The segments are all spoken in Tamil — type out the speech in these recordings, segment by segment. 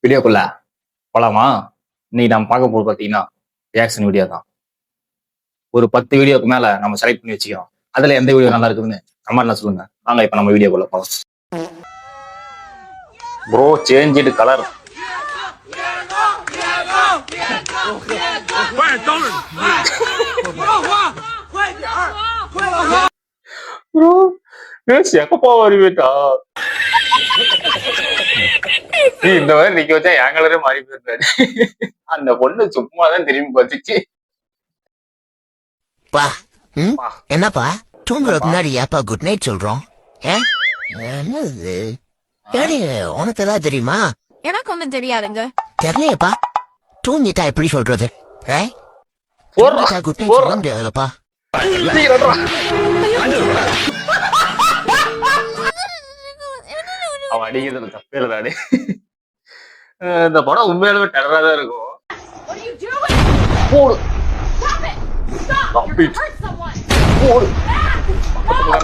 வீடியோக்குள்ள போலாமா? இன்னைக்கு நம்ம பார்க்க போது பாத்தீங்கன்னா ரியாக்ஷன் வீடியோ தான். ஒரு 10 வீடியோக்கு மேல நம்ம செலக்ட் பண்ணி வச்சுக்கிறோம். அதுல எந்த வீடியோ நல்லா இருக்குதுன்னு கமெண்ட்ல சொல்லுங்க. வாங்க இப்ப நம்ம வீடியோக்குள்ள போலாம். Bro change colour. ப்ரோ செக்கப்பா வருவேட்டா. இந்த மாதிரி நிக்க வச்சா என் கலரே மாறி போயிருந்தாரு. அந்த பொண்ணு சும்மாதான் திரும்பி பார்த்துச்சு. பா என்னப்பா தூங்குறதுக்கு முன்னாடி ஏப்பா குட் நைட் சொல்றோம்? என்னது உனக்கு ஏதாவது தெரியுமா? எனக்கு ஒண்ணும் தெரியாதுங்க. தெரியலையப்பா. தூங்கிட்டா எப்படி சொல்றது? குட் நைட் சொல்ல முடியாதுப்பா. அவன் அடிக்கிறது தப்பே இல்லதாடே. இந்த படம் உண்மையாலுமே டெரரா தான் இருக்கும்.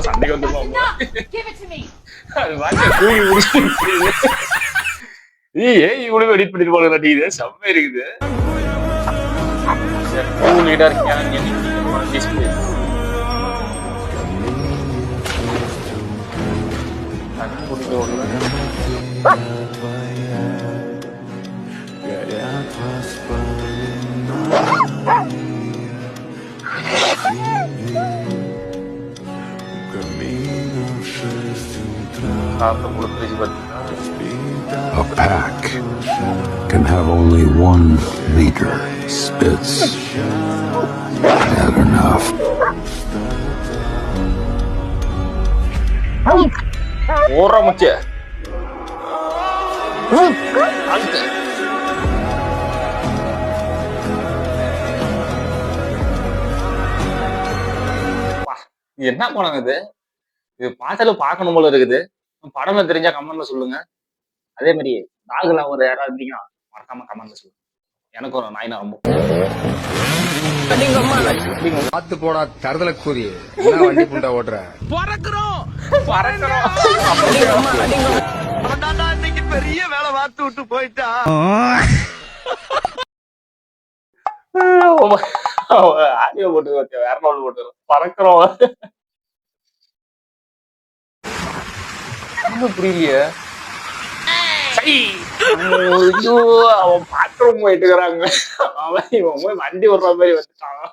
சண்டைக்கு வந்துருவாங்க. ஏன் இவ்வளவு எடிட் பண்ணிட்டு போல நடிக்குது, செம்ம இருக்குது. A pack can have only one leader. Spitz had enough. ஓடுற முச்ச என்ன படம் இது? இது பார்த்தாலும் பார்க்கணும் போல இருக்குது. படம்ல தெரிஞ்சா கமெண்ட்ல சொல்லுங்க. அதே மாதிரி நாகலா ஒரு யாராவது இருந்தீங்கன்னா மறக்காம கமெண்ட்ல சொல்லுங்க. எனக்கு ஒரு நாய்னா ரொம்ப பார்த்து போடா தருதல கூறி வண்டி புண்டா ஓட்டுற இன்னைக்கு பெரிய வேலை பார்த்து விட்டு போயிட்டா. ஆடியோ போட்டு வேற நாள் போட்டு பறக்கிறோம். புரியலையே. அவன் பாத்ரூம் போயிட்டு இருக்கிறாங்க. அவன் இவன் போய் வண்டி விடுற மாதிரி வந்துட்டான்.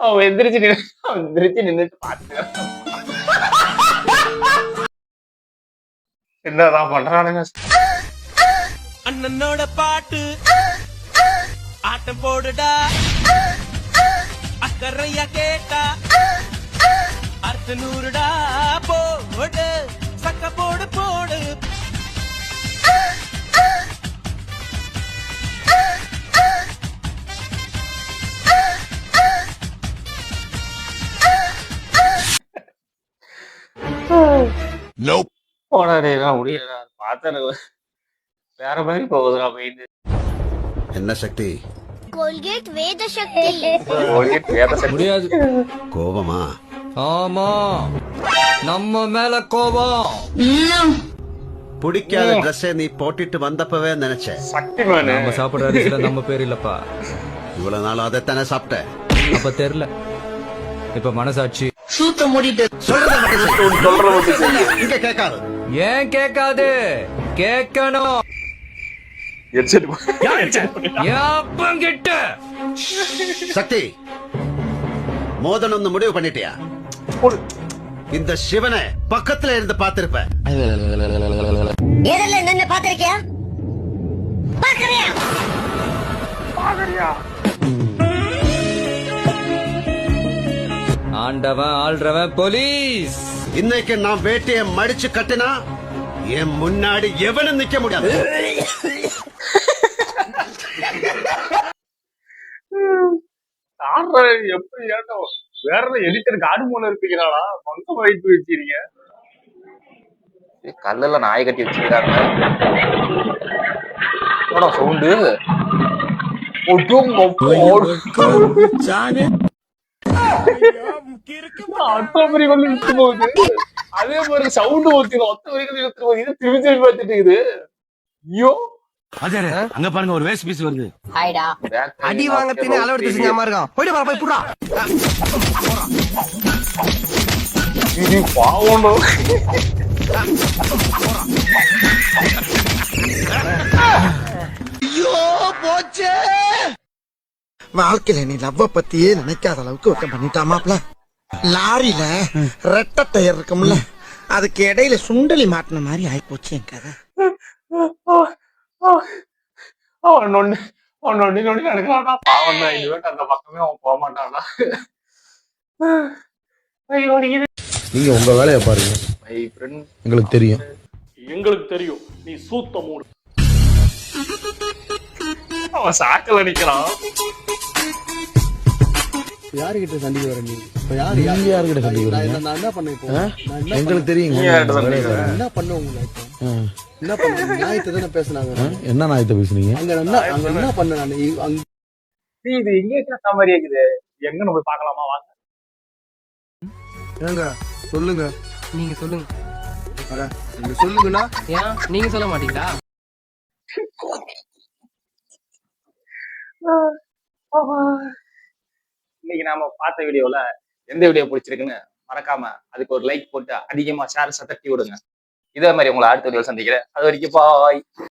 அவன் எந்திரிச்சு நின்னுட்டு பாத்து என்னதான் பண்றானுங்க. அண்ணனோட பாட்டு ஆட்டம் போடுடா, அக்கறையா கேட்டா அர்த்த நூறுடா, போடு சக்க போடு போடு. முடியல பார்த்தா வேற மாதிரி போகுதுடா மைண்ட். என்ன சக்தி? கோல்கேட் வேத சக்தி. கோல்கேட் வேத சக்தி. முடியாது. கோபமா? ஆமா, நம்ம மேல கோபம். பிடிக்காத ட்ரெஸ்ஸை நீ போட்டுட்டு வந்தப்பவே நினைச்சேன். சக்தி மேனு. நம்ம சாப்பிடுற அரிசியில நம்ம பேர் இல்லப்பா. இவ்வளவு நாள் அதைத்தானே சாப்பிட்டேன். அப்ப தெரியல, இப்ப மனசாட்சி. சூத்த மூடிட்டு இங்க கேட்காது. ஏன் கேட்காது? கேட்கணும். கிட்ட சக்தி, மோதனம் முடிவு பண்ணிட்டியா? இந்த சிவனை பக்கத்துல இருந்து பார்த்திருப்ப. எதிரில நின்னு பாத்திருக்கியா? பாக்கறியா? ஆண்டவன் ஆள்றவன் போலீஸ். இன்னைக்கு நான் வேட்டையை மடிச்சு கட்டினா என் முன்னாடி எவனும் நிக்க முடியாது. எப்படி வேற எடிட்டர் காடு மூலம் இருப்பீங்களாடா? மங்க வைத்து வச்சிருக்கீங்க. கல்லுல நாய் கட்டி வச்சிருக்காங்க. சவுண்டு அதே மாதிரி சவுண்ட் ஒத்த வரைக்கும் திரும்பி திரும்பி பார்த்துட்டு இருக்குது. ஐயோ அங்க பாருங்க ஒரு வேஸ்ட் பீஸ் வருது ஹாய்டா அடி வாங்க தின்னு அளவெடுத்து செஞ்ச மாதிரி இருக்கும் போயிட்டு வர போய் புடா வாழ்க்கையில நீ லவ்வ பத்தியே நினைக்காத அளவுக்கு ஒருத்தன் பண்ணிட்டாமாப்ல. லாரியில ரெட்டை டயர் இருக்கும்ல, அதுக்கு இடையில சுண்டலி மாட்டின மாதிரி ஆயிப்போச்சு என் கதை. அவன் நொண்டி நடக்கிறான்டா. பாவம் தான், இனிமேட்டு அந்த பக்கமே அவன் போக மாட்டான்டா. ஐயோ, நீங்க உங்க வேலையை பாருங்க, my friend. எங்களுக்கு தெரியும். எங்களுக்கு தெரியும், நீ சூத்த மூடு. அவன் சாக்கல நிக்கிறான். யாருகிட்ட சண்டைக்கு வர நீ இப்ப நீங்க யாருக்கிட்ட சண்டைக்கு வரீங்க? நான் என்ன பண்ணேன் இப்போ எங்களுக்கு தெரியுங்க. நீ யார்கிட்ட சண்டைக்கு வர? என்ன பண்ண உங்களை இப்போ என்ன பண்ண நியாயத்தை தானே பேசுனாங்க என்ன நாயத்தை பேசுனீங்க? அங்க என்ன பண்ண நான் அங்க இது எங்க கேட்ட மாதிரி இருக்குது. எங்க நம்ம போய் பார்க்கலாமா? வாங்க. ஏங்க சொல்லுங்க நீங்க சொல்லுங்க. நீங்க சொல்லுங்கண்ணா ஏன் நீங்க சொல்ல மாட்டீங்களா? இன்னைக்கு நாம பார்த்த வீடியோல எந்த வீடியோ பிடிச்சிருக்குன்னு மறக்காம அதுக்கு ஒரு லைக் போட்டு அதிகமா ஷேர் தட்டி விடுங்க. இதே மாதிரி உங்களை அடுத்த வீடியோ சந்திக்கிறேன். அது வரைக்கும் பாய்.